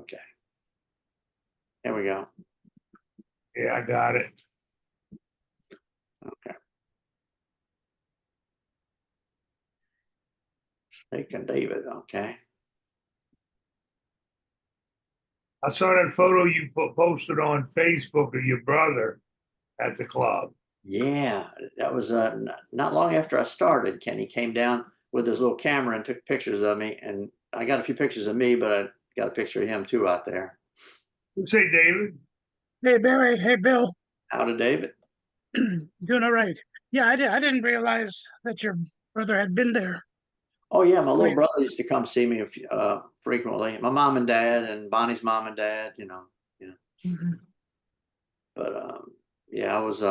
Okay. There we go. Yeah, I got it. Okay. Snake and David. Okay. I saw that photo you posted on Facebook of your brother at the club. Yeah, that was not long after I started. Kenny came down with his little camera and took pictures of me, and I got a few pictures of me, but I got a picture of him too out there. You say, David? Hey, Barry. Hey, Bill. How did David? Doing all right. Yeah, I didn't realize that your brother had been there. Oh yeah, my little Wait. brother used to come see me frequently. My mom and dad and Bonnie's mom and dad, you know. Mhm. But yeah, I was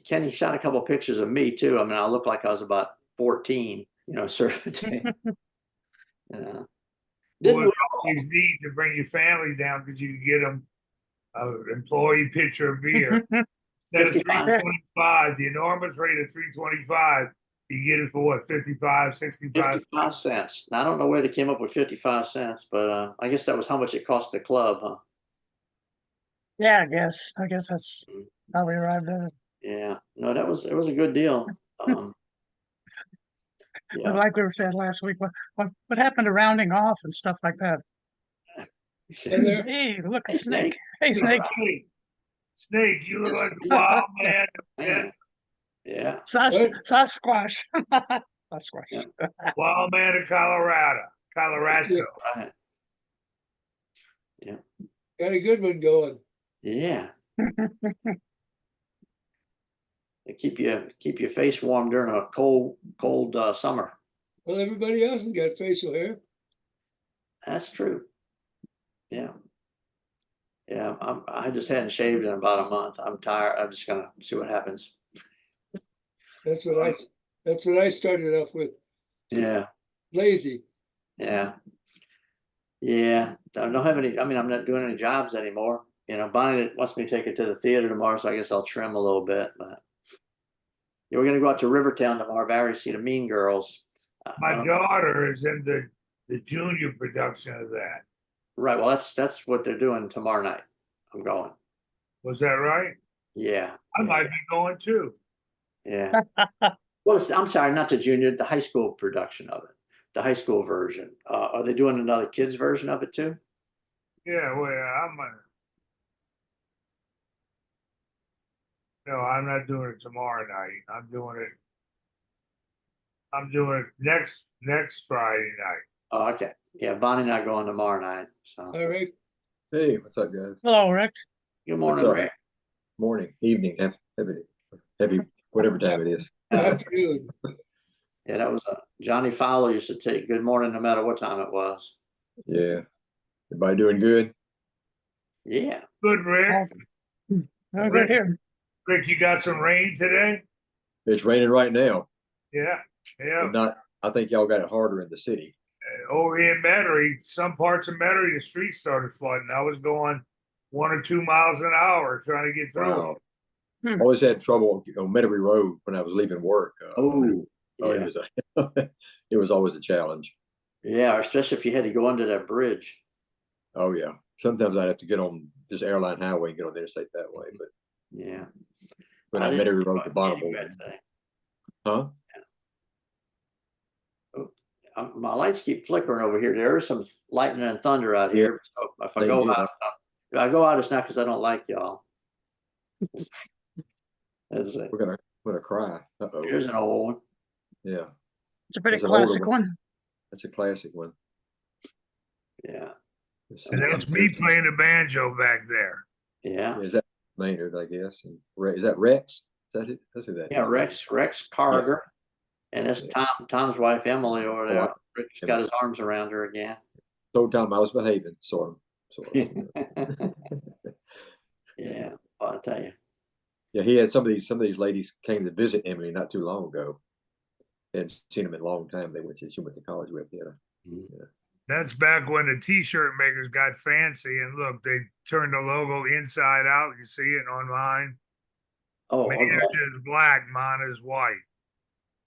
Kenny shot a couple of pictures of me too. I mean, I looked like I was about 14, surfing. Well, it's always neat to bring your family down because you can get them an employee pitcher of beer. Instead of 55. $3.25, the enormous rate of $3.25, you get it for what, 55, 65? 55 cents. Now, I don't know where they came up with 55 cents, but I guess that was how much it cost the club, huh? Yeah, I guess that's how we arrived at it. Yeah. No, it was a good deal. But Yeah. like we were saying last week, what happened to rounding off and stuff like that? Hey, look at Snake. Hey, Snake. Snake, you look like a wild man. Yeah. Sasquatch. Sasquatch. Yeah. Wild man of Colorado. Right. Yeah. Got a good one going. Yeah. They keep your face warm during a cold summer. Well, everybody else has got facial hair. That's true. Yeah. Yeah. I just hadn't shaved in about a month. I'm tired. I'm just gonna see what happens. That's what I started off with. Yeah. Lazy. Yeah. Yeah. I don't have any. I mean, I'm not doing any jobs anymore. Bonnie wants me to take her to the theater tomorrow, so I guess I'll trim a little bit. But we're going to go out to Rivertown tomorrow, Barry, see the Mean Girls. My daughter is in the junior production of that. Right. Well, that's what they're doing tomorrow night. I'm going. Was that right? Yeah. I might be going too. Yeah. Well, I'm sorry, not the junior, the high school production of it, the high school version. Are they doing another kids version of it too? Yeah, well, no, I'm not doing it tomorrow night. I'm doing it next Friday night. Oh, okay. Yeah, Bonnie not going tomorrow night. So. All right. Hey, what's up, guys? Hello, Rick. Good morning, What's up? Rick. Morning, evening, heavy, whatever time it is. Afternoon. Yeah, that was Johnny Fowler used to take good morning no matter what time it was. Yeah. Everybody doing good? Yeah. Good, Rick. Oh, good here. Rick, you got some rain today? It's raining right now. Yeah. But I think y'all got it harder in the city. Over here in Metairie, some parts of Metairie, the streets started flooding. I was going 1 or 2 miles an hour trying to get through. Wow. I always had trouble on Metairie Road when I was leaving work. Yeah. It was always a challenge. Yeah, especially if you had to go under that bridge. Oh yeah. Sometimes I'd have to get on this airline highway and get on the interstate that way. But Yeah. when I Metairie Road to Bonneville. Huh? My lights keep flickering over here. There is some lightning and thunder out here. So if I go out, it's not because I don't like y'all. That's it. We're gonna cry. Here's an old one. Yeah. It's a pretty There's an older classic one. That's a classic one. Yeah. And that's me playing the banjo back there. Yeah. Is that Maynard, I guess? And is that Rex? Is that it? That's who that Yeah, is. Rex Carter. And that's Tom's wife, Emily, over there. Rick's got his arms around her again. Told Tom I was behaving, sort of. Yeah, I'll tell you. Yeah, he had some of these ladies came to visit Emily not too long ago. Hadn't seen them in a long time. She went to college with. Yeah. That's back when the t-shirt makers got fancy and look, they turned the logo inside out. You see it on mine. Oh, Maynard is black, mine is white.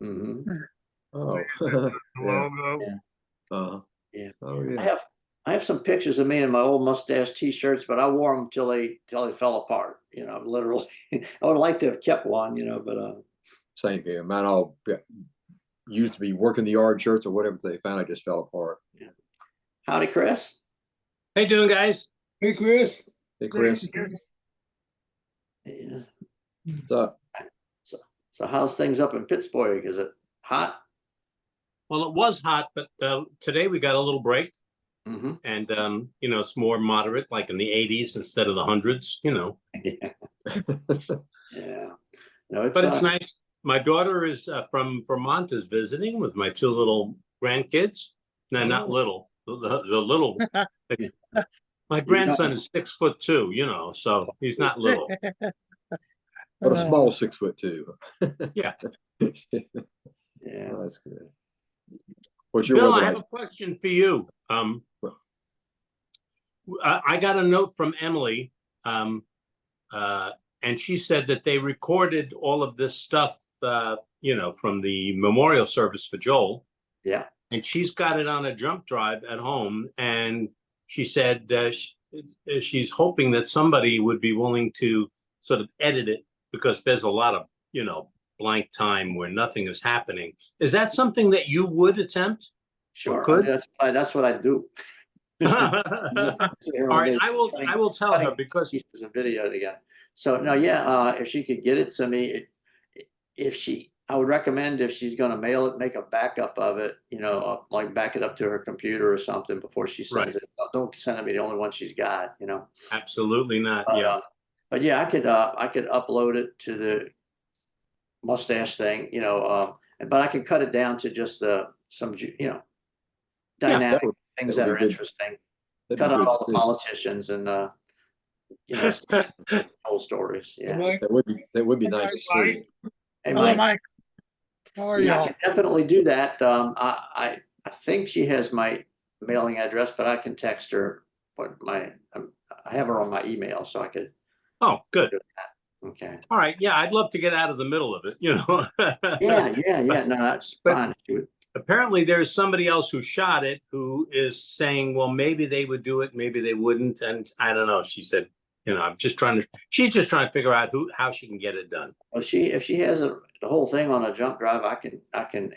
Mm-hmm. Oh. The logo. Yeah. Uh-huh. Yeah. Oh yeah. I have some pictures of me in my old mustache t-shirts, but I wore them till they fell apart, literally. I would like to have kept one, but Same here. Mine all used to be working the yard shirts or whatever. They finally just fell apart. howdy, Chris. How you doing, guys? Hey, Chris. Hey, Chris. Yeah. So, So how's things up in Pittsburgh? Is it hot? Well, it was hot, but today we got a little break, Mm-hmm. and it's more moderate, like in the 80s instead of the hundreds. Yeah. Yeah. No, it's But it's nice. My daughter is from Vermont, is visiting with my two little grandkids. No, not Oh. little. The little. My grandson is 6'2", so he's not little. but a small 6'2". Yeah. Yeah. Oh, that's good. What's your Bill, weather I have like? a question for you. I got a note from Emily, and she said that they recorded all of this stuff, from the memorial service for Joel, Yeah. and she's got it on a jump drive at home. And she said she's hoping that somebody would be willing to sort of edit it, because there's a lot of, blank time where nothing is happening. Is that something that you would attempt? Sure. Could? That's what I do. All right, I will tell her, because pieces of video together. So no, yeah, if she could get it to me, I would recommend, if she's going to mail it, make a backup of it, like back it up to her computer or something before she sends it. Don't send me the only one she's got, absolutely not. But, Yeah. But yeah, I could upload it to the mustache thing, but I could cut it down to just some, dynamic things that that would are be good. interesting. That'd Cut be out good all the too. politicians and whole stories. Hey, Yeah. Mike. That would be nice to see. Mike. Hey, Hello, Mike. Mike. How are Yeah, I y'all? can definitely do that. I think she has my mailing address, but I can text her what I have her on my email, so I could. Oh, good. Okay. All right. Yeah, I'd love to get out of the middle of it, Yeah. No, that's But- fine. She would- Apparently there's somebody else who shot it who is saying, well, maybe they would do it, maybe they wouldn't. And I don't know. She said, she's just trying to figure out how she can get it done. Well, if she has the whole thing on a jump drive, I can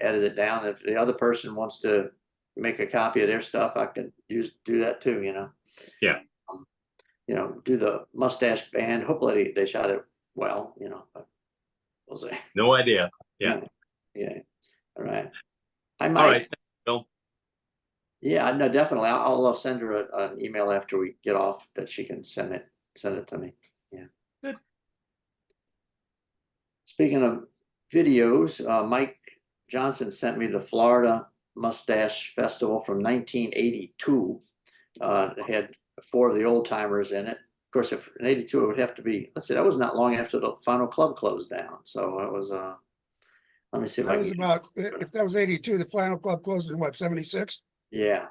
edit it down. If the other person wants to make a copy of their stuff, I can do that too. Yeah. Do the mustache band. Hopefully they shot it well. But we'll see. No idea. Yeah. Yeah. All right. I All might. right. Bill. Yeah. No, definitely. I'll send her an email after we get off that she can send it to me. Yeah. Good. Speaking of videos, Mike Johnson sent me the Florida Mustache Festival from 1982. It had 4 of the old timers in it. Of course, if in 82, it would have to be, let's see, that was not long after the final club closed down. So it was, let me see if I That was can. about, if that was 82, the final club closed in what, 76? Yeah.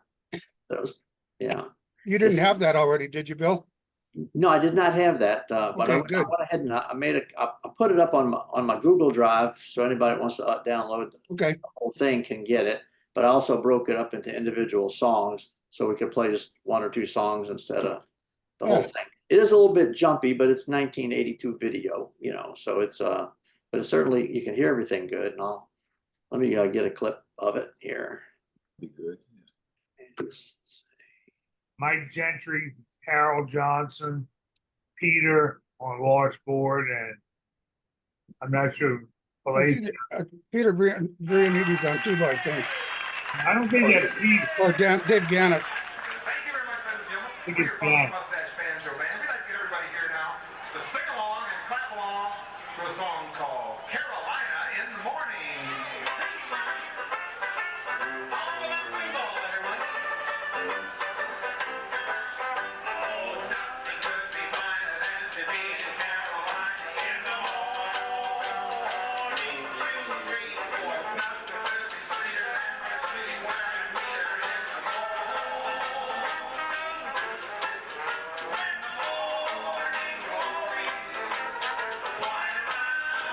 That was, yeah. You didn't have that already, did you, Bill? No, I did not have that, but Okay, I went good. ahead and I put it up on my Google Drive, so anybody that wants to download Okay, the whole thing can get it. But I also broke it up into individual songs, so we could play just 1 or 2 songs instead of the whole Yeah. thing. It is a little bit jumpy, but it's 1982 video, so it's but it's certainly, you can hear everything good. And let me get a clip of it here. Be good. Mike Gentry, Carol Johnson, Peter on washboard, and I'm not sure. It's either, Peter Vrianides on tuba, I think, I don't think that's Peter. or Dave Gannett. Thank you very much, ladies and gentlemen. I think We're it's your Florida Jack. Mustache Banjo Band. We'd like to get everybody here now to sing along and clap along to a song called Carolina in the Morning. All the sing ball, everyone. Oh, nothing could be finer than to be in Carolina in the morning. 2, 3, 4. Nothing could be sweeter than the sweet wine meter in the morning. When the morning glories twine around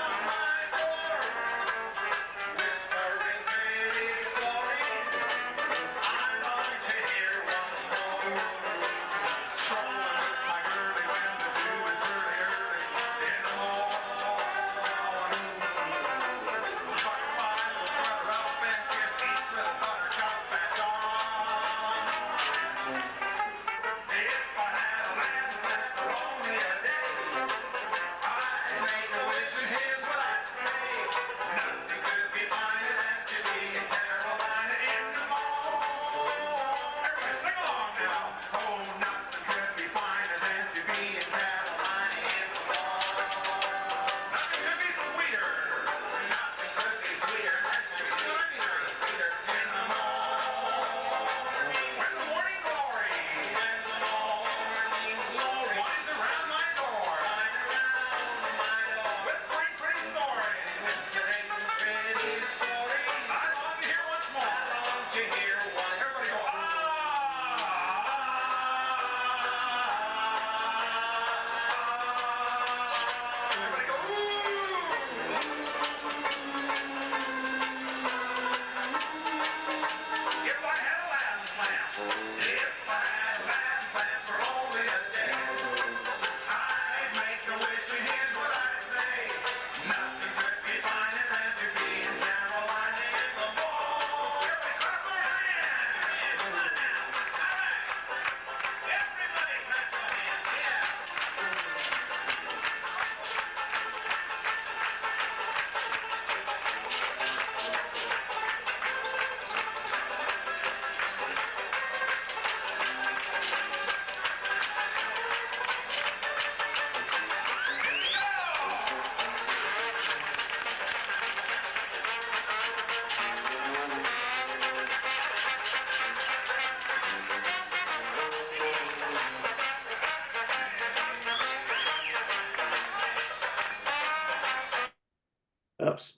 Oops.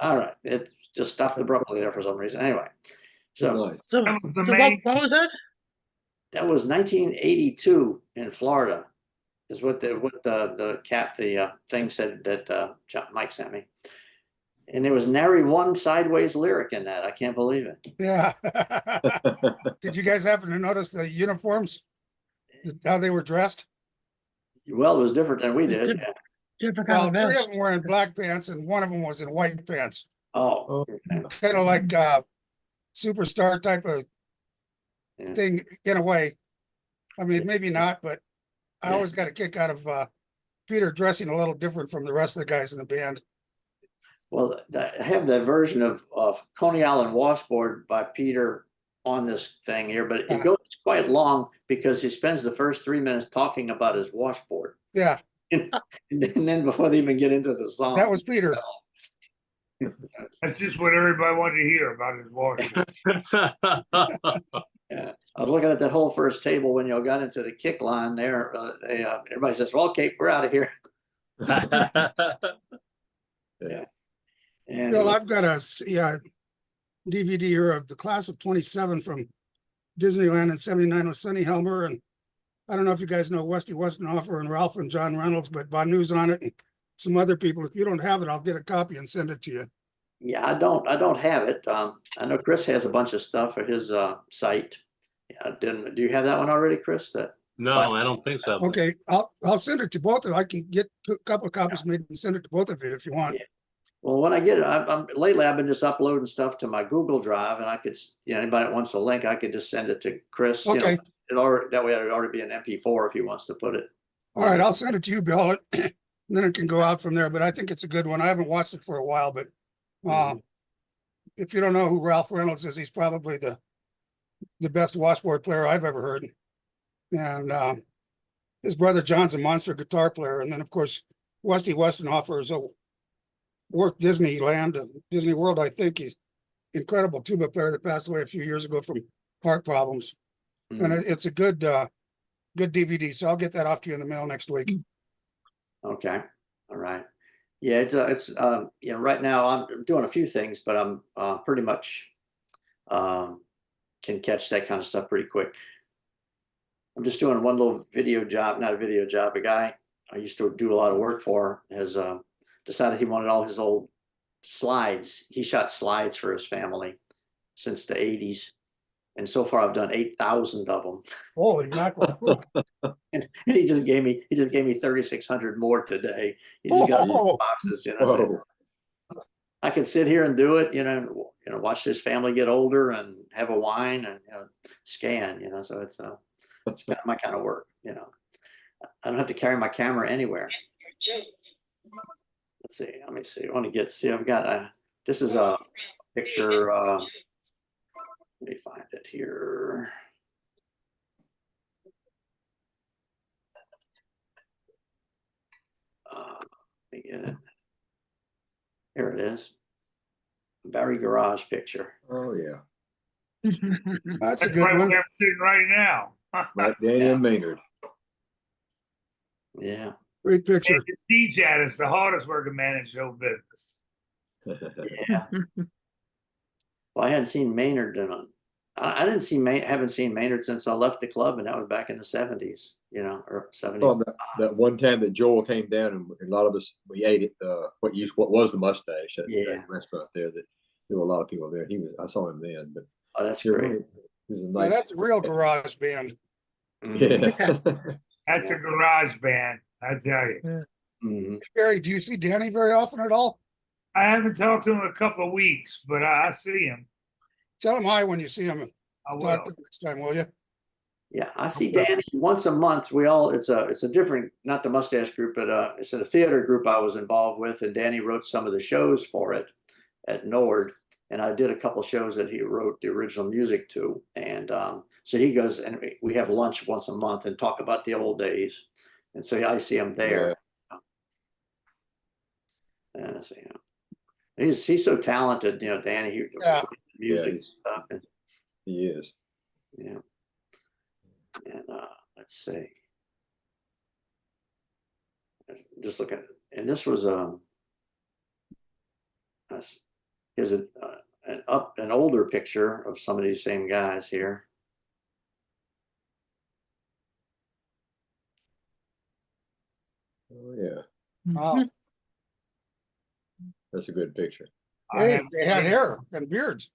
All right, it just stopped abruptly there for some reason. Anyway, so Nice. So, That was the so main- what was that? that was 1982 in Florida, is what the thing said that Mike sent me. And there was nary one sideways lyric in that. I can't believe it. Yeah. Did you guys happen to notice the uniforms? How they were dressed? Well, it was different than we did. Tip- Yeah. Different kind Well, of 3 of vest. them were in black pants and one of them was in white pants. Oh, Kind of like superstar type of Yeah. thing in a way. I mean, maybe not, but I Yeah. always got a kick out of Peter dressing a little different from the rest of the guys in the band. well, I have that version of Coney Island Washboard by Peter on this thing here, but it Uh-huh. goes quite long because he spends the first 3 minutes talking about his washboard. Yeah, And then before they even get into the song. that was Peter. That's just what everybody wanted to hear about his water. Yeah, I was looking at that whole first table when you got into the kick line there. Everybody says, "Well, okay, we're out of here." And Bill, I've got a DVD here of the class of 27 from Disneyland in 79 with Sonny Helmer. And I don't know if you guys know Westy Westenhofer and Ralph and John Reynolds, but Von News on it and some other people. If you don't have it, I'll get a copy and send it to you. yeah, I don't have it. I know Chris has a bunch of stuff at his site. Yeah, I didn't. Do you have that one already, Chris? That No, I don't think so. Okay, I'll send it to both of you. I can get a couple of copies made and send it to both of you if you want. Yeah. Well, when I get it, lately I've been just uploading stuff to my Google Drive, and I could, anybody that wants a link, I could just send it to Chris. Okay. That way it'd already be an MP4 if he wants to put it. All right, I'll send it to you, Bill. and Then it can go out from there, but I think it's a good one. I haven't watched it for a while, but if you don't know who Ralph Reynolds is, he's probably the best washboard player I've ever heard. And his brother John's a monster guitar player. And then, of course, Westy Westenhofer is worked Disneyland, Disney World, I think. He's incredible tuba player that passed away a few years ago from heart problems. And it's a good DVD. So I'll get that off to you in the mail next week. Okay. All right. Yeah, it's right now I'm doing a few things, but I'm pretty much can catch that kind of stuff pretty quick. I'm just doing one little video job, not a video job. A guy I used to do a lot of work for has decided he wanted all his old slides. He shot slides for his family since the 80s. And so far I've done 8,000 of them. Holy mackerel. And he just gave me 3,600 more today. He just got Oh. boxes, so Whoa. I could sit here and do it, and watch this family get older and have a wine and scan, so it's kind of my kind of work, I don't have to carry my camera anywhere. Let's see, let me see. I want to see, I've got this is a picture, let me find it here. Let me get it. Here it is. Barry Garage picture. Oh, yeah. That's a That's good right one. where I'm sitting right now. Like Daniel Maynard. Yeah. Great picture. DJat is the hardest working man in show business. Yeah. Well, I hadn't seen Maynard I haven't seen Maynard since I left the club, and that was back in the 70s, or 70s. Well, that one time that Joel came down and a lot of us, we ate at what was the Mustache at Yeah. that restaurant there. That there were a lot of people there. I saw him then, but Oh, that's he was great. he was a Now, nice. that's a real garage band. Mhm. Yeah. That's a garage band, I tell you. Mhm. Barry, do you see Danny very often at all? I haven't talked to him in a couple of weeks, but I see him. Tell him hi when you see him. I Talk will. to him next time, will you? Yeah, I see Danny once a month. It's a different, not the Mustache group, but it's a theater group I was involved with, and Danny wrote some of the shows for it at Nord, and I did a couple shows that he wrote the original music to, and so he goes and we have lunch once a month and talk about the old days, and so I see him there. And I say, he's so talented, Danny. Yeah. Music he's- stuff, and He is. yeah. And let's see. Just look at it. And this was Here's an older picture of some of these same guys here. Oh, yeah, Wow. that's a good picture. I Hey, have- they had hair and beards.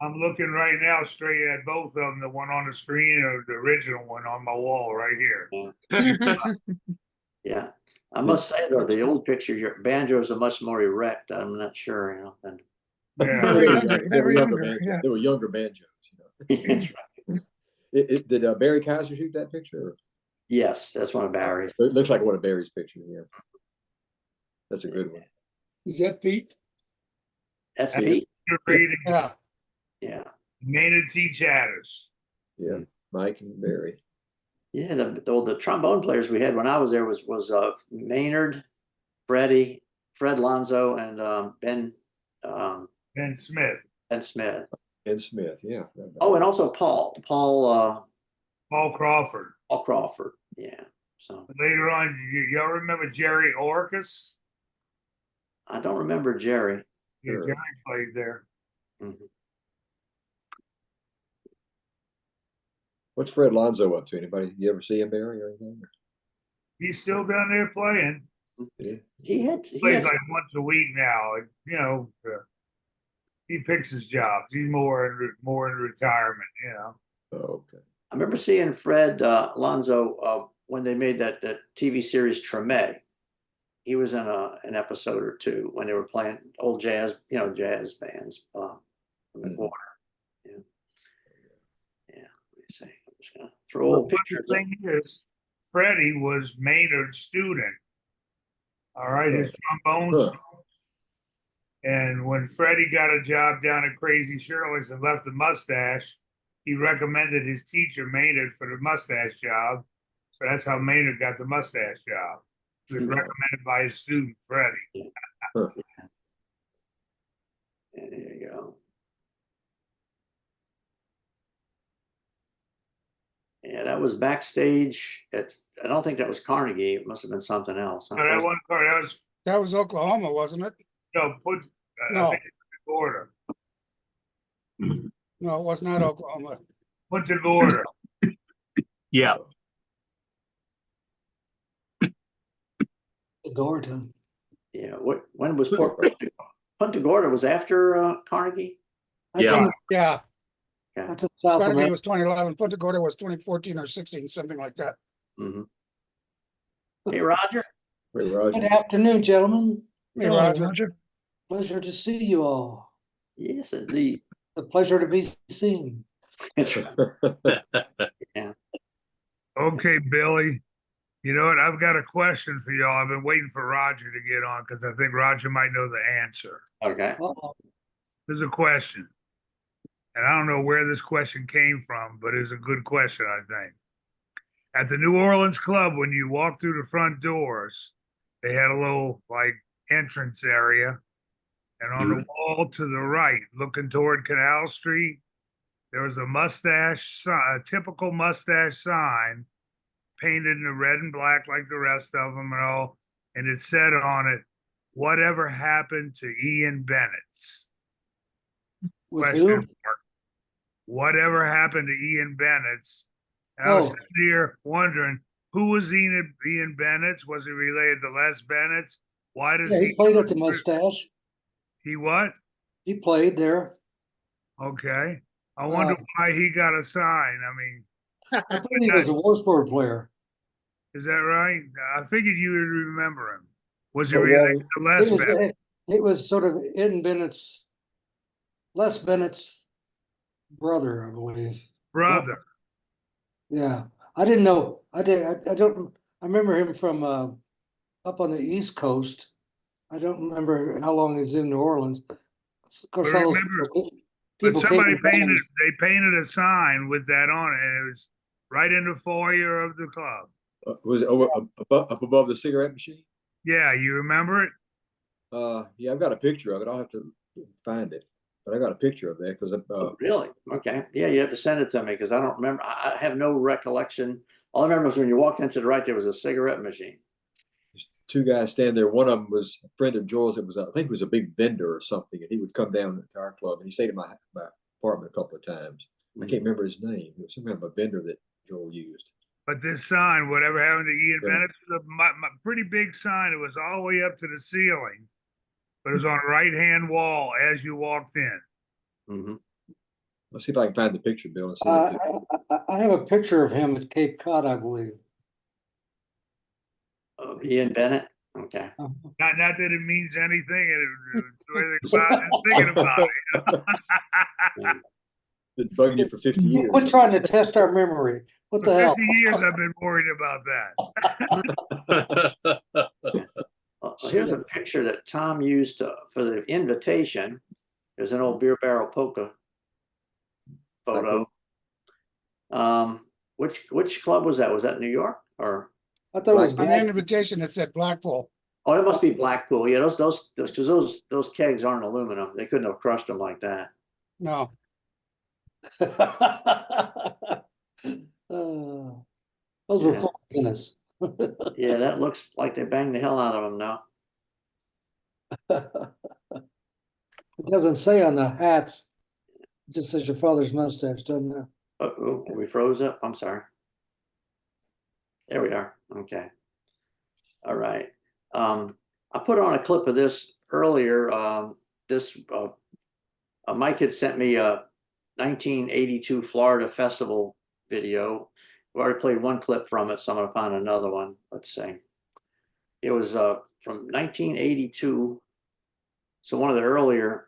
I'm looking right now straight at both of them, the one on the screen or the original one on my wall right here. Yeah, I must say though, the old pictures, your banjos are much more erect. I'm not sure, you know. Than, Yeah. They were younger, They they were were younger younger, banjos. yeah. They were younger banjos. You know. That's right. Did Barry Kaiser shoot that picture? Yes, that's one of Barry's. It looks like one of Barry's pictures. Yeah, that's a good one. Is that Pete? That's That's- Pete. You're reading Yeah. Yeah, Maynard T. Chatters. Yeah, Mike and Barry. yeah. The trombone players we had when I was there was Maynard, Freddie, Fred Lonzo, and Ben Ben Smith, Ben Smith. Ken Smith. Yeah. Oh, and also Paul Paul Crawford. Crawford. Yeah. So Later on, y'all remember Jerry Orcus? I don't remember Jerry. Yeah, Sure. Jerry played there. Mhm. What's Fred Lonzo up to? Anybody? You ever see him, Barry, or anything? He's still down there playing. Yeah. He Plays had like once a week now. And, you know, he picks his jobs. He's more in retirement. You know. Oh, okay. I remember seeing Fred Lonzo when they made that TV series Treme. He was in an episode or two when they were playing old jazz, jazz bands from the Mhm. quarter. Yeah. Yeah. Let me see. I'm just gonna throw old But pictures. the thing is, Freddie was Maynard's student. All right, his trombone Huh. student. And when Freddie got a job down at Crazy Shirley's and left the mustache, he recommended his teacher Maynard for the mustache job. So that's how Maynard got the mustache job. He was Okay. recommended by his student Freddie. There you go. Yeah, that was backstage. I don't think that was Carnegie. It must have been something else. So that one part, that was That was Oklahoma, wasn't it? put. I No. think it's in order. No, it was not Oklahoma. Punta Gorda. Yeah, Gorton. Yeah. When was Punta Gorda was after Carnegie? yeah. Yeah, That's in South Carnegie America. was 2011, Punta Gorda was 2014 or 16, something like that. Mhm. Hey, Roger. Hey, Roger. Good afternoon, gentlemen. Hey, Hello, Roger. Pleasure to see you all. Yes, indeed. A pleasure to be seen. That's right. Okay, Billy. You know what? I've got a question for y'all. I've been waiting for Roger to get on because I think Roger might know the answer. Okay. Uh-oh. There's a question. And I don't know where this question came from, but it's a good question, I think. At the New Orleans Club, when you walk through the front doors, they had a little like entrance area. And on the wall to the right, looking toward Canal Street, there was a typical mustache sign painted in the red and black like the rest of them and all. And it said on it, "Whatever happened to Ian Bennett's?" With Question who? mark. Whatever happened to Ian Bennett's? And I was Oh. sitting here wondering, who was Ian Bennett's? Was he related to Les Bennett's? Why does Yeah, he played at the Mustache. He what? He played there. Okay. I wonder why he got a sign. I mean, I think he was a Wolfsburg player. is that right? I figured you would remember him. Was he Oh, related to Les It Bennett? was sort of Ed Bennett's, Les Bennett's brother, I believe. Brother. Yeah, I didn't know. I don't. I remember him from up on the East Coast. I don't remember how long he's in New Orleans. Of course, But all those remember- people But came somebody to bands. they painted a sign with that on it, and it was right in the foyer of the club. Was it over up above the cigarette machine? Yeah, you remember it? Yeah, I've got a picture of it. I'll have to find it, but I got a picture of that because Really? Okay. Yeah, you have to send it to me because I don't remember. I have no recollection. All I remember is when you walked into the right, there was a cigarette machine. two guys standing there. One of them was a friend of Joel's. It was, I think it was a big vendor or something, and he would come down to our club, and he stayed at my apartment a couple of times. I can't remember his name. It was some kind of a vendor that Joel used. But this sign, whatever happened to Ian Yeah. Bennett, it was my pretty big sign. It was all the way up to the ceiling, but it was on the right-hand wall as you walked in. Mm-hmm. Let's see if I can find the picture, Bill, and send it to you. I have a picture of him at Cape Cod, I believe. Oh, Ian Bennett. Okay. Not that it means anything, and anything about it, thinking about it. Been bugging you for 50 years. Quit trying to test our memory. What the For hell? 50 years, I've been worried about that. Here's a picture that Tom used for the invitation. There's an old beer barrel polka photo. Which club was that? Was that New York or? I thought it was On the Black- invitation, it said Blackpool. Oh, it must be Blackpool. Yeah, those kegs aren't aluminum. They couldn't have crushed them like that. No, Those were Yeah. full of Guinness. Yeah, that looks like they banged the hell out of them now. It doesn't say on the hats, it just says your father's mustache, doesn't it? Uh-oh, we froze up. I'm sorry. There we are. Okay. All right. I put on a clip of this earlier. Mike had sent me a 1982 Florida Festival video. We already played one clip from it, so I'm gonna find another one. Let's see. It was from 1982. So one of the earlier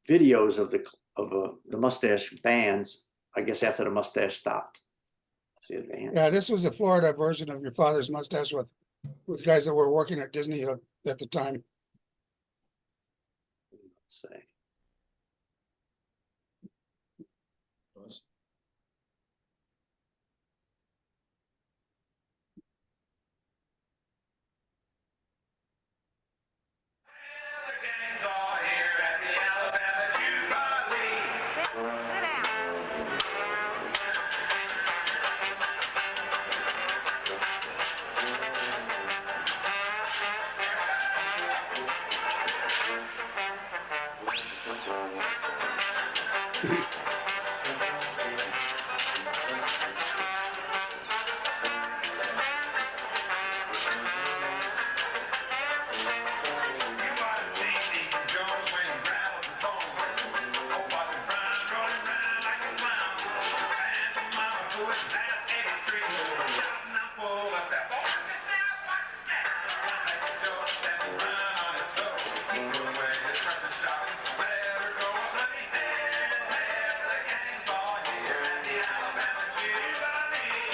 videos of the mustache bands, I guess after the mustache stopped. Let's see advance. yeah, this was a Florida version of your father's mustache with guys that were working at Disney at the time. Let's see. The gang's all here at the Alabama Jubilee. You might have seen Deacon Jones when he rattled the phone. Oh, Bobby Brown rolling around like a clown. Ran to Mama Pruitt's past 83. Shouting out full of that. What's that? Like Joe stepping around on his toes. Put away his precious shopping. Better go a bloody head. The gang's all here at the Alabama Jubilee.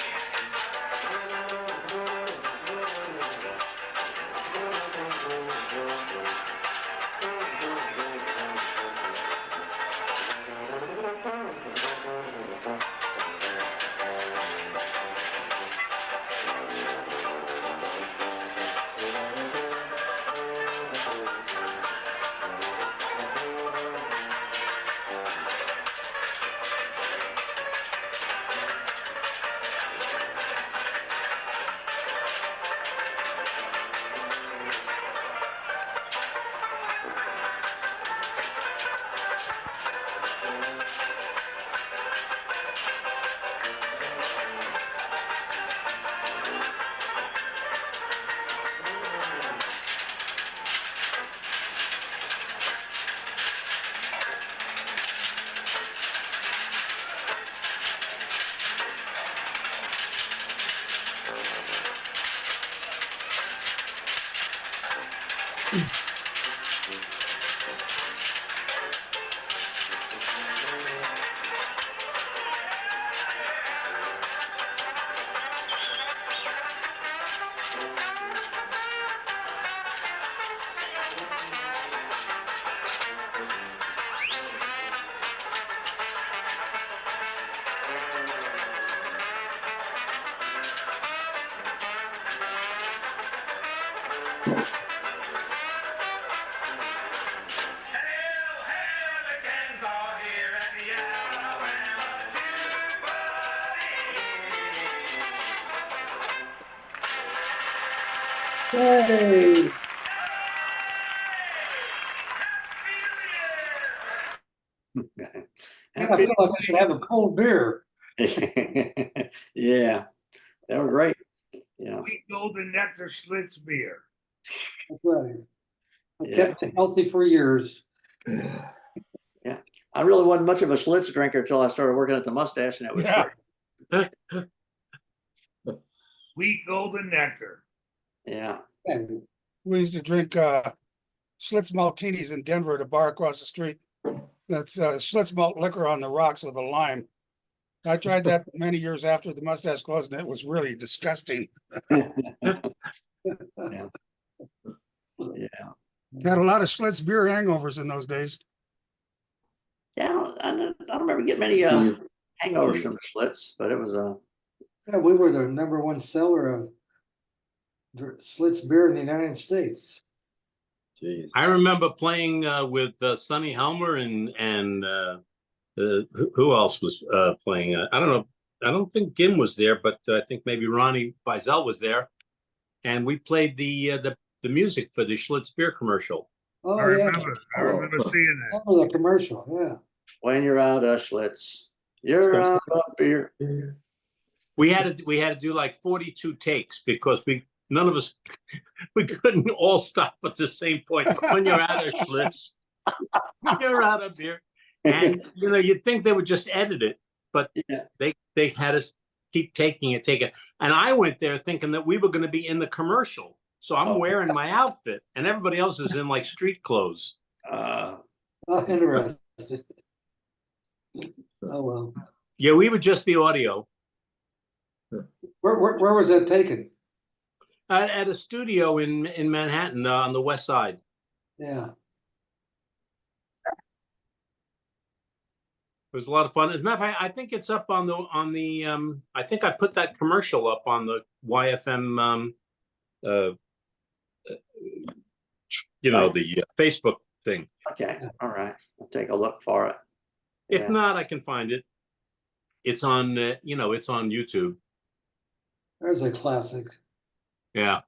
Yay. I Happy- feel like I should have a cold beer. Yeah, they were great. Yeah, Sweet Golden Nectar Schlitz beer. That's right. I Yeah. kept it healthy for years. I really wasn't much of a Schlitz drinker until I started working at the Mustache, and it was Yeah. free. Sweet Golden Nectar. Yeah, And We used to drink Schlitz martinis in Denver at a bar across the street. That's Schlitz malt liquor on the rocks with a lime. I tried that many years after the Mustache closed, and it was really disgusting. yeah. Had a lot of Schlitz beer hangovers in those days. Yeah, I don't remember getting many hangovers from the Schlitz, but it was yeah, we were the #1 seller of Schlitz beer in the United States. Jeez. I remember playing with Sonny Helmer and who else was playing? I don't know. I don't think Gim was there, but I think maybe Ronnie Bizel was there, and we played the music for the Schlitz beer commercial. Oh, I yeah. remember seeing that. Oh, the commercial, yeah. when you're out of Schlitz, you're out of beer. We had to do like 42 takes because none of us we couldn't all stop at the same point. When you're out of Schlitz, you're out of beer. And you'd think they would just edit it, but Yeah. they had us keep taking it. And I went there thinking that we were going to be in the commercial. So I'm Oh. wearing my outfit and everybody else is in like street clothes. Oh, interesting. Oh, well. Yeah, we were just the audio Where was that taken? at a studio in Manhattan on the west side. Yeah. It was a lot of fun. As a matter of fact, I think it's up on the I think I put that commercial up on the YFM the Facebook thing. Okay, all right. I'll take a look for it. If Yeah. not, I can find it. It's on it's on YouTube. There's a classic. Yeah.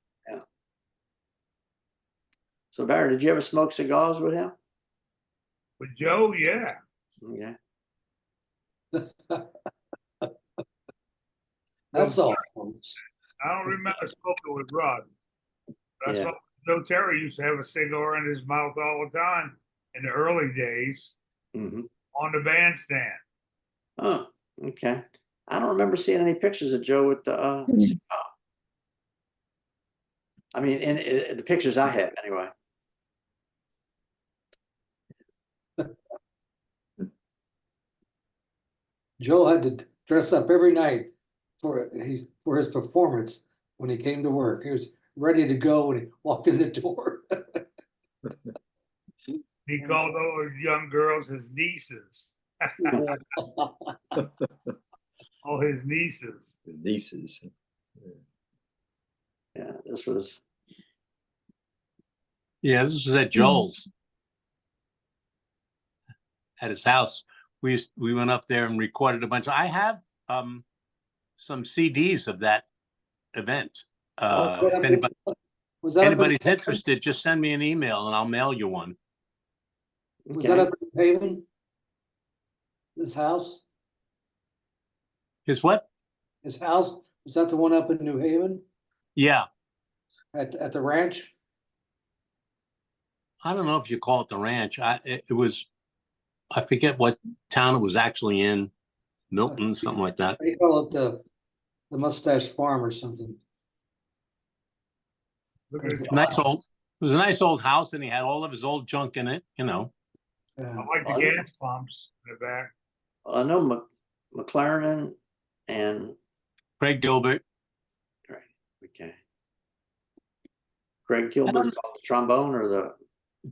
So Barry, did you ever smoke cigars with him? With Joe, yeah. Okay. That's all, folks. I don't remember smoking with Rod. But I Yeah. smoked with Joe Terry used to have a cigar in his mouth all the time in the early days Mm-hmm. on the bandstand. Oh, okay. I don't remember seeing any pictures of Joe with the cigar. I mean, in the pictures I have, anyway. Joel had to dress up every night for his performance when he came to work. He was ready to go when he walked in the door. He called all those young girls his nieces. All his nieces. His nieces. Yeah, this was. Yeah, this was at Joel's. At his house. We went up there and recorded a bunch. I have some CDs of that event. If anybody's interested, just send me an email and I'll mail you one. Was that up in New Haven? His house? His what? His house? Was that the one up in New Haven Yeah. at the ranch? I don't know if you call it the ranch. It was, I forget what town it was actually in. Milton, something like that. They call it the Mustache Farm or something. Look at It was a nice old house and he had all of his old junk in it, Yeah. I like the gas pumps in the back. Well, I know McLaren and Craig Gilbert. okay. Craig Gilbert on the trombone or the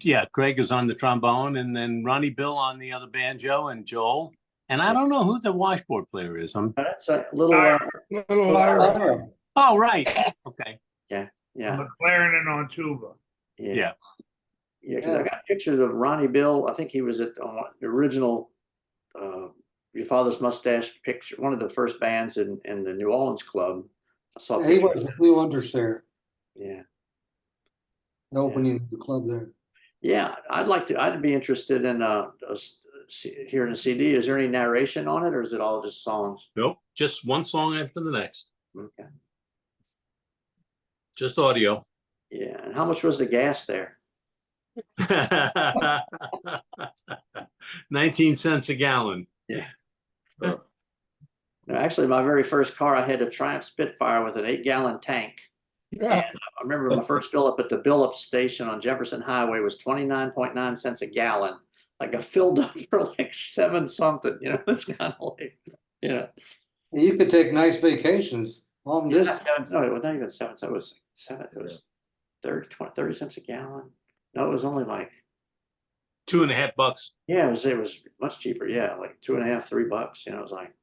Yeah, Craig is on the trombone and then Ronnie Bill on the other banjo and Joel. And I don't know who the washboard player is. that's a little Little Lyra. Oh, right. Okay. yeah. McLaren and on tuba. Yeah. Yeah, because I got pictures of Ronnie Bill. I think he was at the original Your Father's Mustache picture, one of the first bands in the New Orleans club. I saw He pictures. was a Blue Undershare. Yeah. the opening of the club there. Yeah, I'd be interested in, hearing a CD. Is there any narration on it or is it all just songs? Nope, just one song after the next, Okay. just audio. Yeah, and how much was the gas there? 19 cents a gallon. No, actually, my very first car, I had a Triumph Spitfire with an 8-gallon tank. Yeah, I remember my first fill up at the Billups station on Jefferson Highway was 29.9 cents a gallon. Like I filled up for like 7 something, you know, it's kind of like, you know. You could take nice vacations on this. No, it was not even 7, so it was 7, it was 30 cents a gallon. No, it was only like, $2.50. yeah, it was much cheaper. Yeah, like $2.50, $3, you know, it was like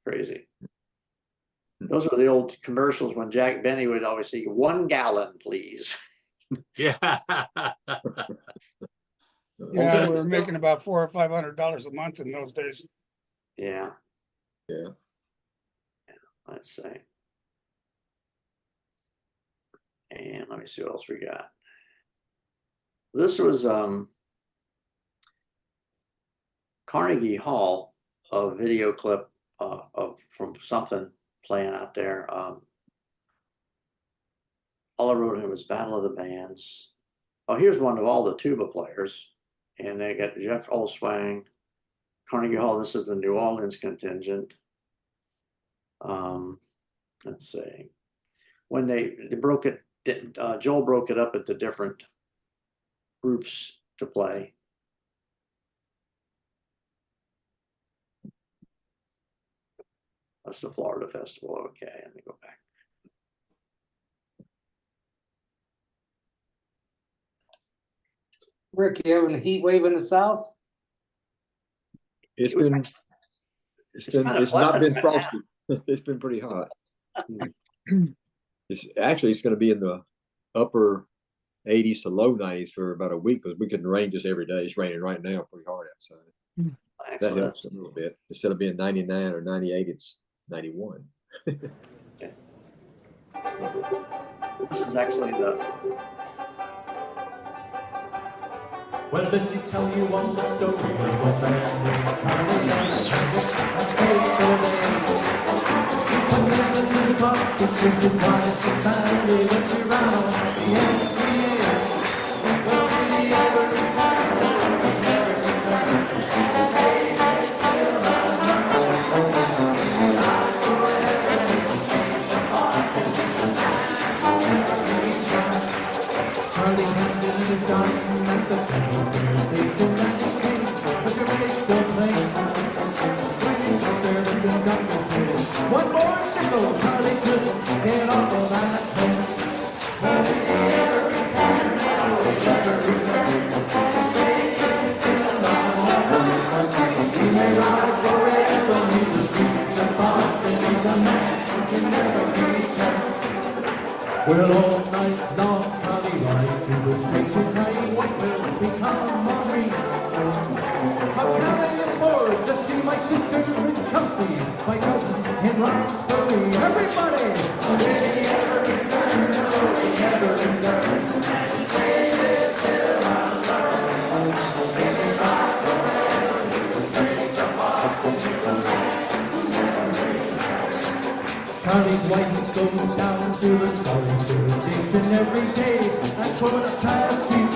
crazy. Those were the old commercials when Jack Benny would always say, 1 gallon, please. Yeah. yeah, we were making about $400 or $500 a month in those days. Yeah. Yeah. Let's see. And let me see what else we got. This was Carnegie Hall, a video clip of from something playing out there. All I wrote in was Battle of the Bands. Oh, here's one of all the tuba players. And they got Jeff Olswang, Carnegie Hall. This is the New Orleans contingent. Let's see. When they broke it, Joel broke it up into different groups to play. That's the Florida Festival. Okay, let me go back. Rick, you having a heat wave in the south? It's It was been, actually- it's it's been, kinda it's not been pleasant right frosty. It's been pretty hot. It's gonna be in the upper 80s to low 90s for about a week because we can rain just every day. It's raining right now pretty hard outside. That Excellent. helps a little bit. Instead of being 99 or 98, it's 91. This is actually the Well, let me tell you one story of a man named Charlie and a bandit and paid for the day. He put him in the box to sing his wife and family went around the NCA. Well, did he ever Charlie Hampton and his diamond and the penny station and he came, but the race still playing. When he got there, the conductor said, "One more nickel, Charlie couldn't get off of that train." Well, did he ever return? No, he never returned. He may ride forever, he's a street of Boston, he's a man who can never be returned. Well, all night long, Charlie rides to the station train. What will become of me? How can I afford to see my sister in Chelsea, my cousin in Roxbury? Everybody! Did he ever return? No, he never returned. And say this till I'm learned. Maybe ride forever to the streets of Boston, he's a man who never returned. Charlie's wife goes down to the solitary station every day and put a past sheet.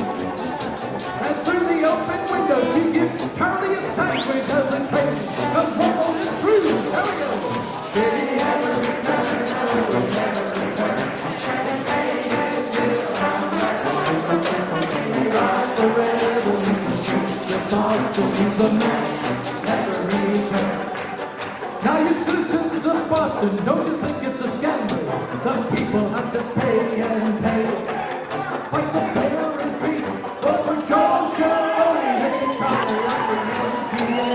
And through the open window she gives Charlie a sandwich as the train comes rolling through. There we go. Did he ever return? No, he never returned. And he made it till I'm he rides forever in the streets of Boston. He's a man never returned. Now you citizens of Boston, don't you think it's a scandal? The people have to pay and pay. Fight the fair and free, but for Joe Shirley, they try like the NPA.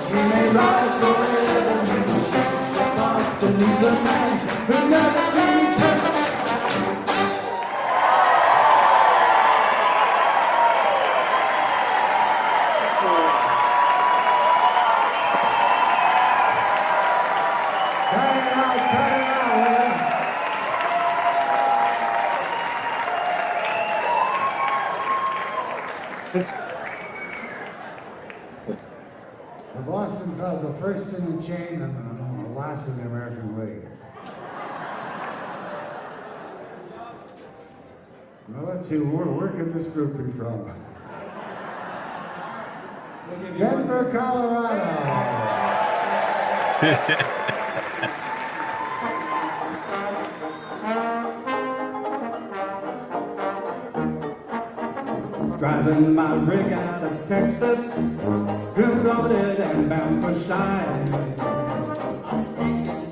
He may rise forever in the streets of Boston. He's a man who never returns. The Boston Club, the first in the chain and the last in the American League. Now let's see, where can this group be from? Denver, Colorado. Driving my rig out of Texas, good loaded and bound for shine.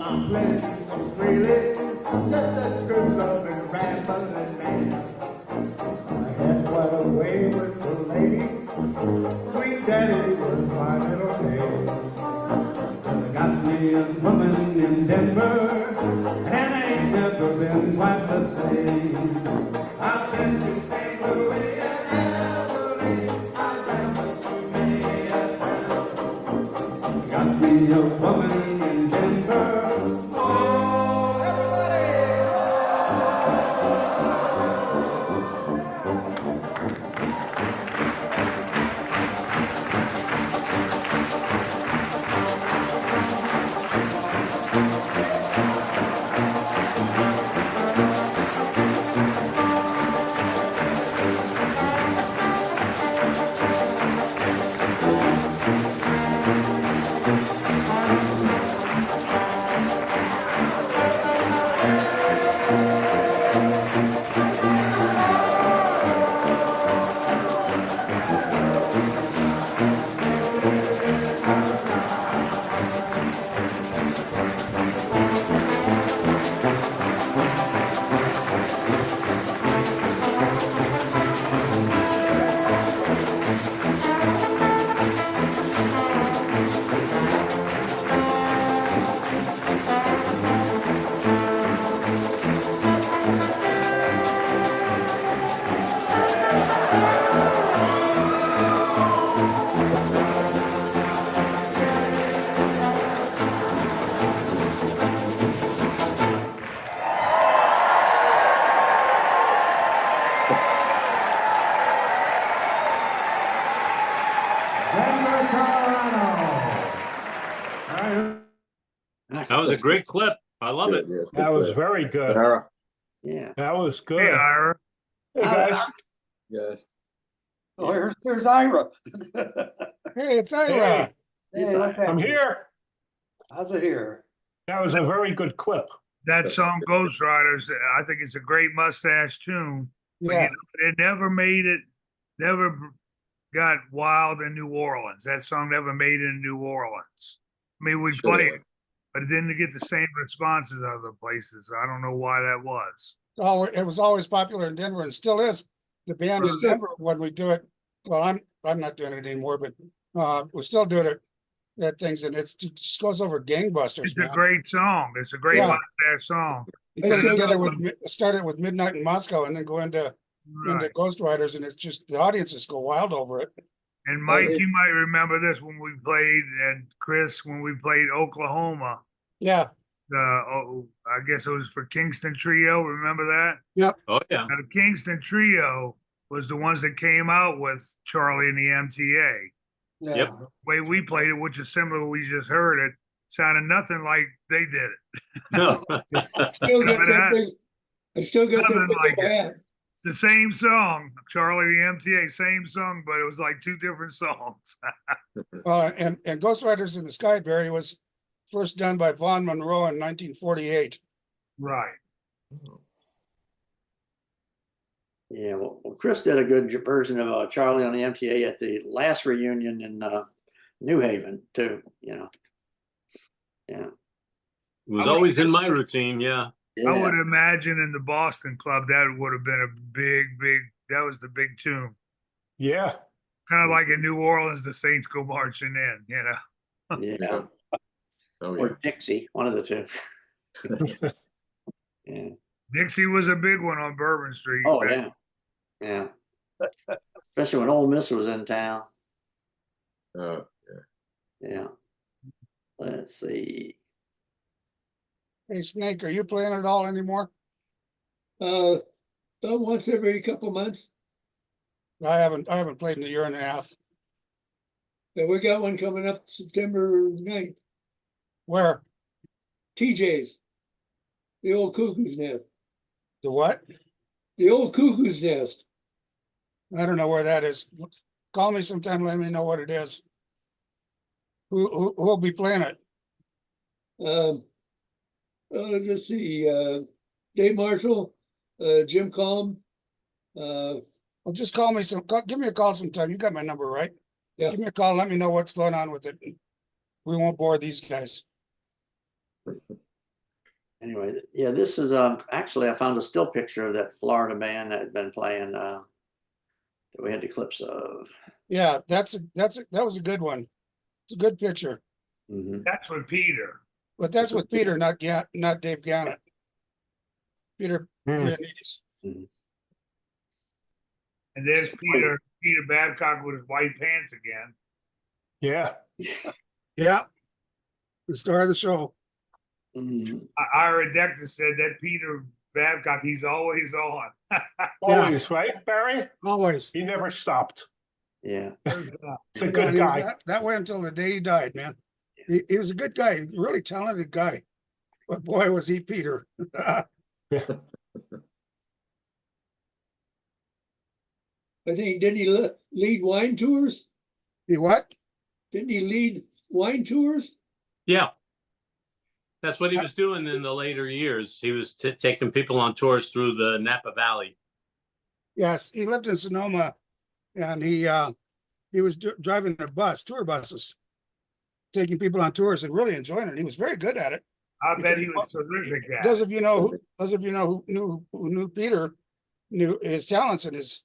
I'm playing so freely, just as good loving rambling man. I had quite a way with the lady, sweet daddy was my little name. Got me a woman in Denver, and I ain't never been quite the same. I've been to St. Louis and LA, I've been to many a town. Got me a woman in Denver, oh, everybody! Denver, Colorado. That was a great clip. I love it. Yes, That was very good. Ira, Yeah. That was Hey, good. Ira. Hey, guys. yes. Oh, there's Ira. Hey, it's Ira. Hey, what's I'm happening? here. How's it here? That was a very good clip. That song Ghost Riders, I think it's a great mustache tune. But Yeah, it never made it, never got wild in New Orleans. That song never made it in New Orleans. I mean, we Should played have. it, but it didn't get the same response as other places. I don't know why that was. it was always popular in Denver and still is. The band in Denver, when we do it, well, I'm not doing it anymore, but we're still doing it at things and it just goes over gangbusters, It's a man. great song. It's a great Yeah. mustache song. You could still get got it with, start it with Midnight in Moscow and then go into Right. Ghost Riders and it's just, the audiences go wild over it. And Mike, it- you might remember this when we played, and Chris, when we played Oklahoma. Yeah, I guess it was for Kingston Trio. Remember that? Oh, yeah. Now, the Kingston Trio was the ones that came out with Charlie and the MTA. Yeah. Yep. The way we played it, which is similar, we just heard it, sounded nothing like they did it. No. Still got Remember that that? thing. I still got that Nothing thing like in my it. head. It's the same song, Charlie the MTA, same song, but it was like two different songs. and Ghost Riders in the Sky, Barry, was first done by Vaughn Monroe in 1948. Right. Yeah, well, Chris did a good version of Charlie on the MTA at the last reunion in New Haven too, you know. Yeah. It was always in my routine. Yeah. I would Yeah, imagine in the Boston Club, that would have been a big, that was the big tune. Yeah. Kind of like in New Orleans, the Saints go marching in, you know? yeah. Oh, yeah. Or Dixie, one of the two. Yeah. Dixie was a big one on Bourbon Street. Oh, yeah. Yeah. Especially when Ole Miss was in town. Oh, Yeah. Let's see. Hey, Snake, are you playing at all anymore? About once every couple months. I haven't played in a year and a half. And we got one coming up September 9th, Where? TJ's. The old Cuckoo's Nest, The what? the old Cuckoo's Nest. I don't know where that is. Call me sometime, let me know what it is. Who'll be playing it? Let's see, Dave Marshall, Jim Calm. Well, just call me give me a call sometime. You got my number, right? Yeah. Give me a call, let me know what's going on with it. We won't bore these guys. Anyway, yeah, this is, actually, I found a still picture of that Florida band that had been playing, that we had the clips of. Yeah, that was a good one. It's a good picture, Mhm. That's with Peter. but that's with Peter, not Dave Gannett. Peter Hmm. Ioannidis. And there's Peter Babcock with his white pants again. Yeah. Yeah. The star of the show. Mhm. Ira Decker said that Peter Babcock, he's always on. Always, right, Barry? Always. He never stopped. Yeah. He's a Yeah, good and he was guy. that way until the day he died, man. He was a good guy, a really talented guy. But boy, was he Peter. I think, didn't he lead wine tours? He what? Didn't he lead wine tours? Yeah. That's what he was doing in the later years. He was taking people on tours through the Napa Valley. Yes, he lived in Sonoma, and he was driving a bus, tour buses, taking people on tours and really enjoying it. He was very good at it. I bet he was terrific at Those it. of you know who knew Peter, knew his talents and his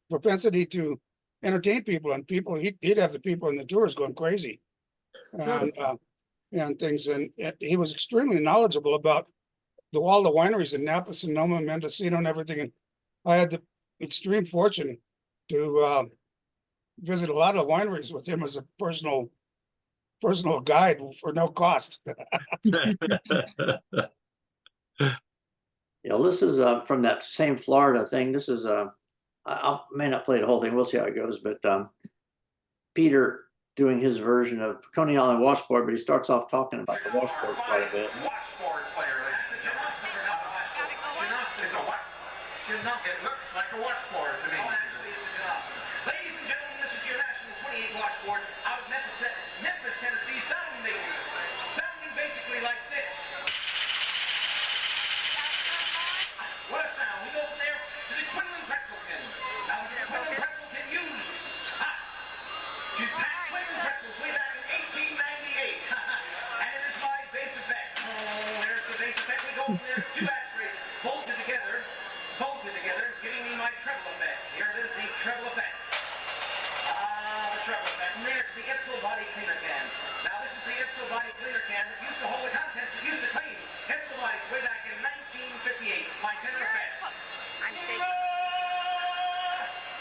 propensity to entertain people, and people he'd have the people in the tours going crazy, and things. And he was extremely knowledgeable about all the wineries in Napa, Sonoma, Mendocino, and everything. And I had the extreme fortune to visit a lot of wineries with him as a personal guide for no cost. Yeah, this is from that same Florida thing. This is I may not play the whole thing. We'll see how it goes. But Peter doing his version of Coney Island washboard, but he starts off talking about the washboard quite a bit. Washboard player. That's a gymnastic or not a washboard. Gymnastic. It's a what? Gymnastic. It looks like a washboard to me. Oh, actually, it's a gymnastic. Ladies and gentlemen, this is your national 28 washboard out of Memphis, Tennessee, sounding basically like this. What a sound. We go from there to the Quinlan Pretzel Tin. Now, this is the Quinlan Pretzel Tin used to pack Quinlan pretzels way back in 1898. And it is my bass effect. Oh, there's the bass effect. We go from there, two ashtrays bolted together, giving me my treble effect. Here it is, the treble effect. The treble effect. And there's the Itzel Body Cleaner Can. Now, this is the Itzel Body Cleaner Can that used to hold the contents that used to clean Itzel Bodies way back in 1958. My tenor effect. From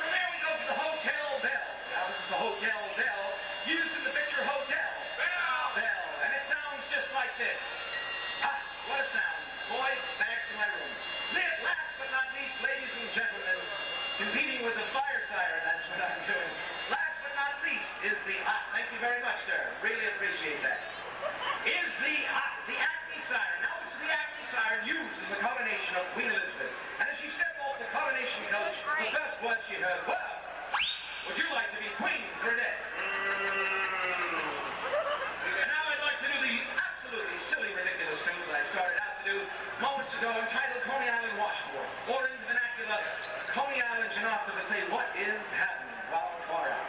there we go to the Hotel Bell. Now, this is the Hotel Bell, used in the picture Hotel. Bell. And it sounds just like this. What a sound. Boy, back to my room. Last but not least, ladies and gentlemen, competing with the fire siren, that's what I'm doing. Last but not least is the thank you very much, sir. Really appreciate that. Is the Acme siren. Now, this is the Acme siren used in the coronation of Queen Elizabeth. And as she stepped off the coronation coach, the first word she heard, well, would you like to be Queen Bernadette? And now I'd like to do the absolutely silly, ridiculous thing that I started out to do moments ago, entitled Coney Island Washboard, or in the vernacular, Coney Island Gymnastic to say, what is happening while I'm far out.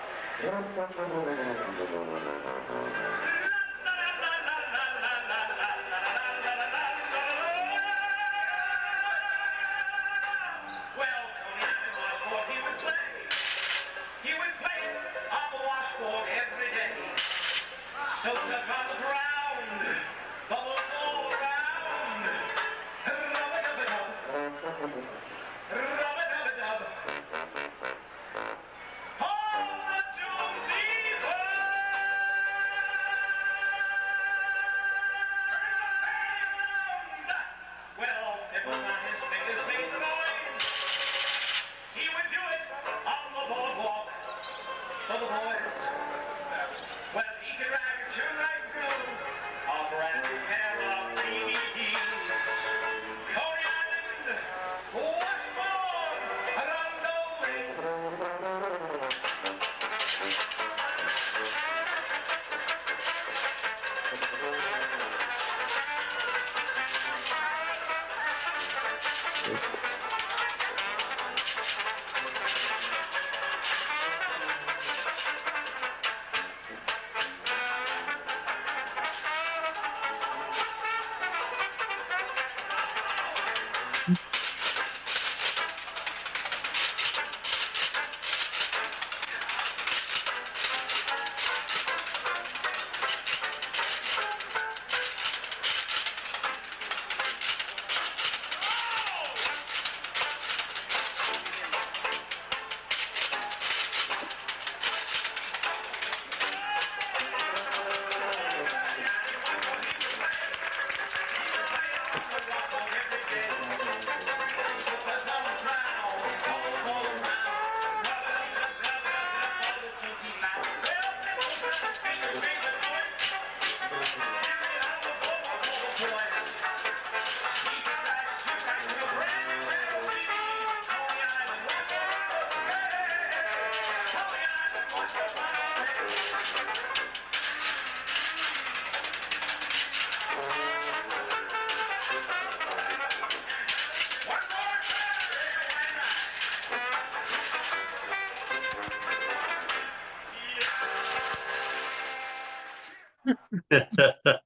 Well, Coney Island Washboard, he would play. He would play it on the washboard every day. Soaks up on the ground, bubbles all around. Rub-a-dub-a-dub. Rub-a-dub-a-dub. Oh, the Jonesy Bird!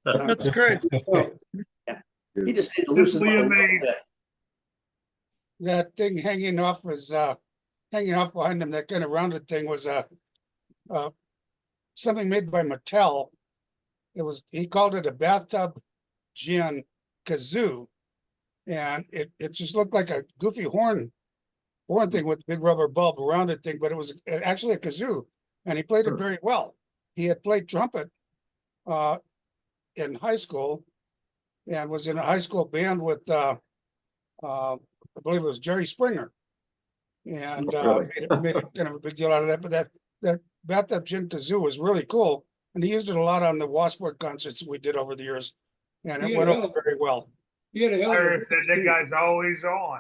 That's great. He just needs to loosen up Simply a little amazing. bit. That thing hanging off was, hanging off behind him, that kind of rounded thing was, something made by Mattel. It was, he called it a bathtub gin kazoo. And it just looked like a goofy horn thing with a big rubber bulb around it thing, but it was actually a kazoo. And he played it very well. He had played trumpet in high school and was in a high school band with I believe it was Jerry Springer. And Really? made it kind of a big deal out of that. But that bathtub gin kazoo was really cool. And he used it a lot on the washboard concerts we did over the years. And it Yeah, went yeah. over very well. He had a hell of a Irish said that voice, guy's always on.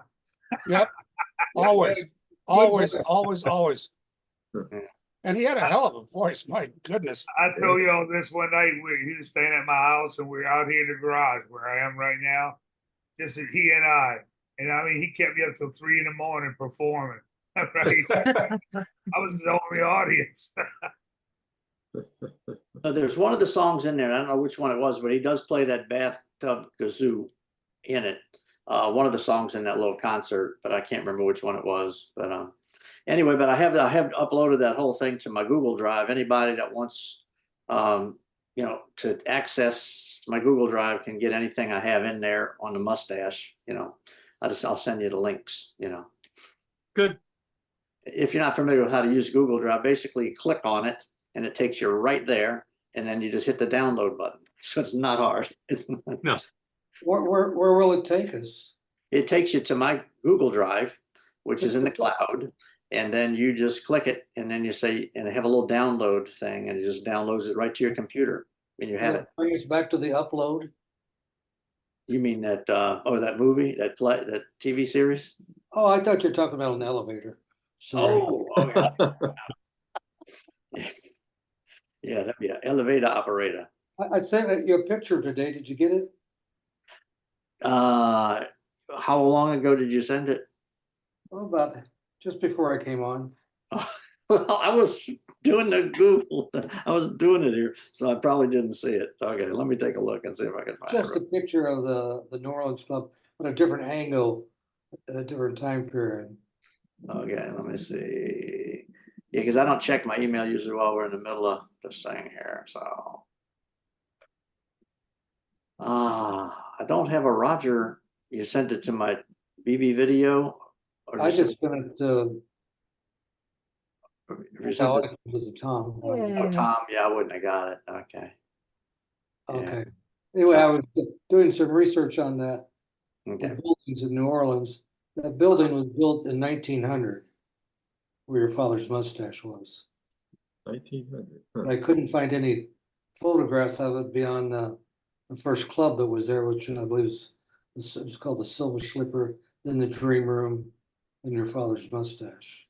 Yep. Always, always, voice. always, always. Yeah. And he had a hell of a voice. My goodness. I told y'all this one night, he was staying at my house and we were out here in the garage where I am right now. Just he and I. And I mean, he kept me up till 3 a.m. performing. Right? I was his only audience. There's one of the songs in there, I don't know which one it was, but he does play that bathtub kazoo in it. One of the songs in that little concert, but I can't remember which one it was. But anyway, but I have uploaded that whole thing to my Google Drive. Anybody that wants, to access my Google Drive can get anything I have in there on the mustache. I'll send you the links. Good. If you're not familiar with how to use Google Drive, basically you click on it and it takes you right there, and then you just hit the download button. So it's not hard. No. Where will it take us? It takes you to my Google Drive, which is in the cloud, and then you just click it, and then you say, and have a little download thing, and it just downloads it right to your computer, and you have it. Bring us back to the upload. You mean that that movie, that TV series? Oh, I thought you were talking about an elevator. Sorry. Yeah, that'd be an elevator operator. I sent you a picture today. Did you get it? How long ago did you send it? Oh, about just before I came on. Well, I was doing the Google. I was doing it here, so I probably didn't see it. Okay, let me take a look and see if I can find Just a it. picture of the New Orleans club, but a different angle at a different time period. Okay, let me see. Yeah, because I don't check my email usually while we're in the middle of this thing here. So, I don't have a Roger. You sent it to my BB video, or I you just sent it to Tom. Tom? Yeah, I wouldn't have got it. Okay. Okay. Anyway, I was doing some research on the Okay. buildings in New Orleans. That building was built in 1900, where your father's mustache was. 1900. But I couldn't find any photographs of it beyond the first club that was there, which I believe it was called the Silver Slipper, then the Dream Room, and your father's mustache.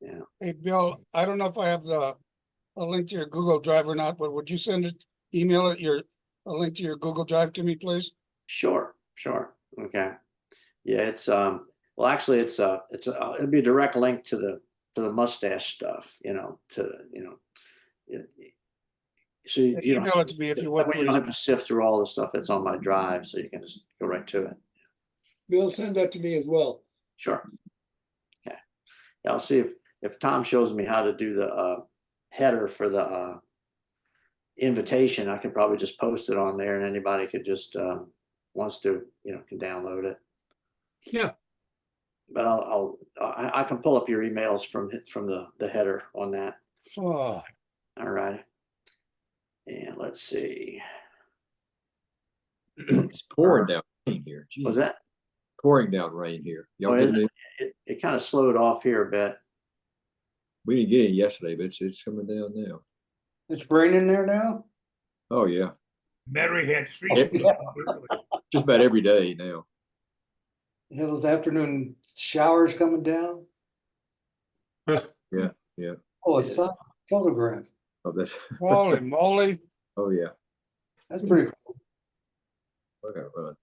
Yeah. Hey, Bill, I don't know if I have a link to your Google Drive or not, but would you email a link to your Google Drive to me, please? Sure. Okay. Yeah, it's well, actually, it'll be a direct link to the mustache stuff. So you don't Email it to me if you would, that way you don't please. have to sift through all the stuff that's on my drive, so you can just go right to it. Bill, send that to me as well. Sure. Okay. Yeah, I'll see if Tom shows me how to do the header for the invitation. I can probably just post it on there, and anybody could just wants to, can download it. Yeah. But I can pull up your emails from the header on that. Oh, All right. And let's see. It's pouring down rain here. Jeez. Was that? Pouring down rain here. Y'all Oh, is getting it? It kind of slowed off here a bit. We didn't get any yesterday, but it's coming down now. It's raining there now? Oh yeah, Mary had street. Every- just about every day now. You have those afternoon showers coming down? Yeah. Oh, it's a photograph. Oh, that's. holy moly. Oh yeah. That's pretty cool. I gotta run.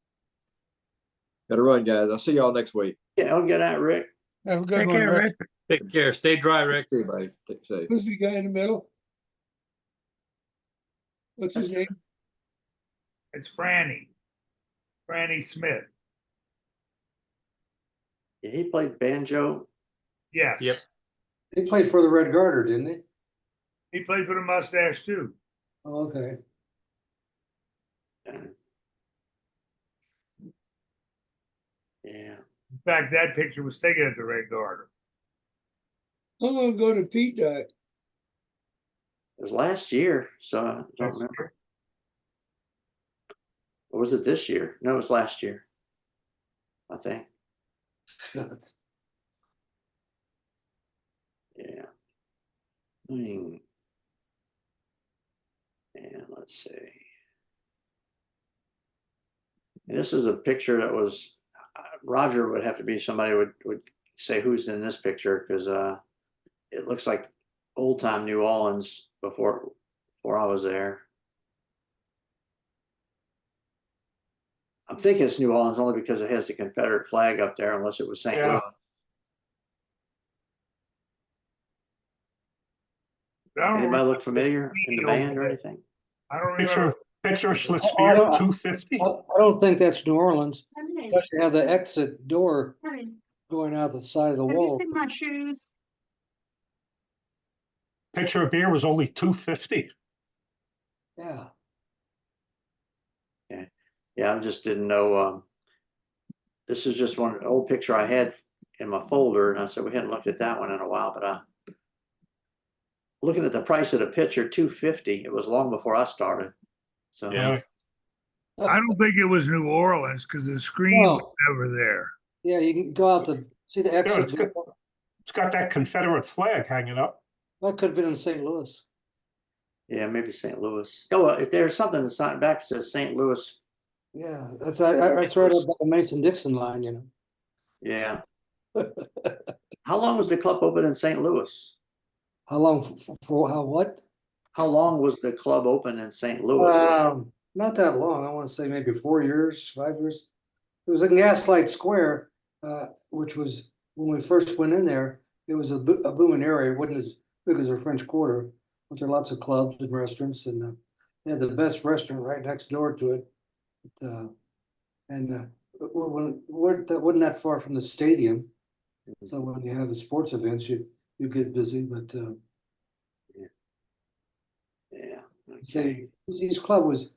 Gotta run, guys. I'll see y'all next week. Yeah, I'll get at Rick. Have a good Take one, care, Rick. Rick. Take care. Stay dry, Rick. See you, buddy. Take it safe. Who's the guy in the middle? What's his name? It's Franny. Franny Smith. Yeah, he played banjo. Yes. Yep. He played for the Red Garter, didn't he? He played for the Mustache too. Oh, okay. Yeah. In fact, that picture was taken at the Red Garter. How long ago did Pete die? It was last year, so I don't Last remember. Or was it this year? No, it was last year. I think. Yeah. And let's see. And this is a picture that was Roger would have to be somebody would say who's in this picture because it looks like old time New Orleans before I was there. I'm thinking it's New Orleans only because it has the Confederate flag up there, unless it was St. Yeah. Louis. I don't Anybody remember- look familiar in the band or anything? I don't remember. Picture I Schlittspear, don't- 250. I don't think that's New Orleans. Plus you have the exit door going out the side of the wall. My shoes. Pitcher of beer was only 250. Yeah. Yeah, I just didn't know. This is just one old picture I had in my folder, and I said we hadn't looked at that one in a while. But looking at the price of the picture, $250. It was long before I started. So Yeah. I don't think it was New Orleans because the screen No. was never there. Yeah, you can go out to see the exit. it's good. door. It's got that Confederate flag hanging up. That could have been in St. Louis. yeah, maybe St. Louis. Oh, well, if there's something that's not back that says St. Louis. Yeah, that's right up by the Mason-Dixon line, you know. Yeah. How long was the club open in St. Louis? How long for how what? How long was the club open in St. Louis? Not that long. I want to say maybe 4 years, 5 years. It was in Gaslight Square, which was when we first went in there. It was a booming area. It wasn't as big as our French Quarter, but there are lots of clubs and restaurants, and they had the best restaurant right next door to it. That wasn't that far from the stadium, so when you have the sports events, you get busy. But Yeah. say his club was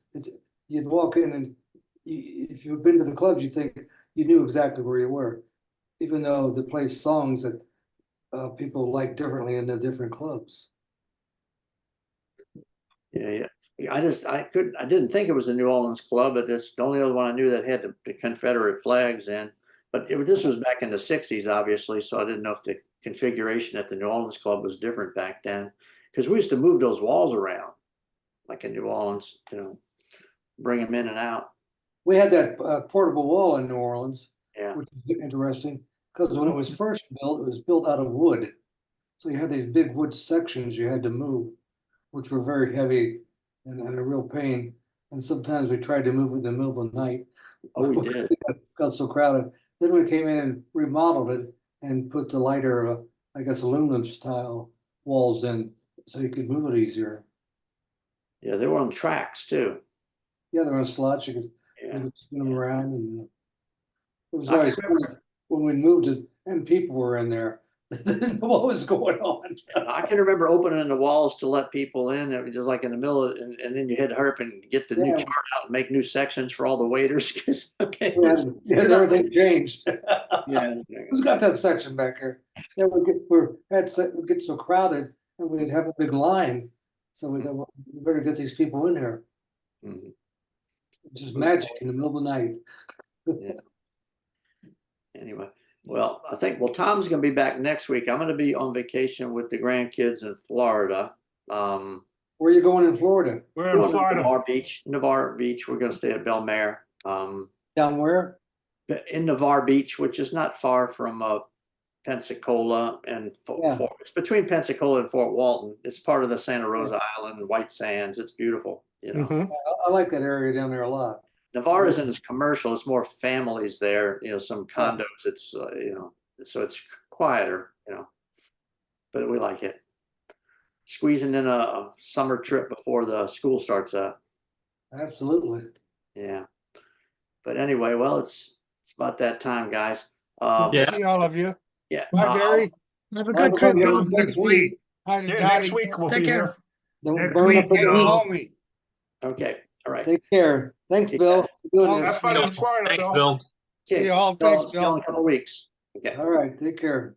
you'd walk in and if you've been to the clubs, you think you knew exactly where you were, even though they play songs that people like differently in the different clubs. Yeah. I didn't think it was a New Orleans club, but that's the only other one I knew that had the Confederate flags in. But this was back in the 60s, obviously, so I didn't know if the configuration at the New Orleans club was different back then. Because we used to move those walls around, like in New Orleans, bring them in and out. We had that portable wall in New Orleans, Yeah. which is interesting because when it was first built, it was built out of wood. So you had these big wood sections you had to move, which were very heavy and a real pain. And sometimes we tried to move it in the middle of the night. Oh, we did. It got so crowded. Then we came in and remodeled it and put the lighter, I guess, aluminum style walls in so you could move it easier. Yeah, they were on tracks too. Yeah, there were slots, you could Yeah. spin them around, and it was I always funny when we moved it and people were in there. They didn't know what was going on. I can remember opening the walls to let people in. It was just like in the middle, and then you had to hurry up and get the new Yeah. chart out and make new sections for all the waiters. 'Cause, okay. Yeah, everything changed. Yeah. Who's got that section back here? Yeah, we'd get so crowded and we'd have a big line. So we thought, well, we better get these people in here. Mhm. It's just magic in the middle of the night. Yeah. Anyway, well, Tom's going to be back next week. I'm going to be on vacation with the grandkids in Florida. Where are you going in Florida? We're in Florida. Navarre Beach. We're going to stay at Belmare. Down where? In Navarre Beach, which is not far from Pensacola and Yeah. it's between Pensacola and Fort Walton. It's part of the Santa Rosa Island, White Sands. It's beautiful. Mhm. I like that area down there a lot. Navarre isn't as commercial. It's more families there. Some condos. It's so it's quieter. But we like it. squeezing in a summer trip before the school starts up. Absolutely. Yeah. But anyway, well, it's about that time, guys. Good to Yeah. See all of you. Yeah. Bye, Barry. Have a Have good a trip, good Bill. one. Next week. Hi to Yeah, next Dottie. week we'll Take be care. here. Don't Next burn week, up with Hey, the Bill. heat. homie. Okay. All right. Take care. Thanks, Yeah. Bill. for doing Oh, this. Have fun in Florida, Thanks, Bill. Bill. See Okay. you all. See y'all- Thanks, see y'all in Bill. a couple weeks. Okay. All right, take care.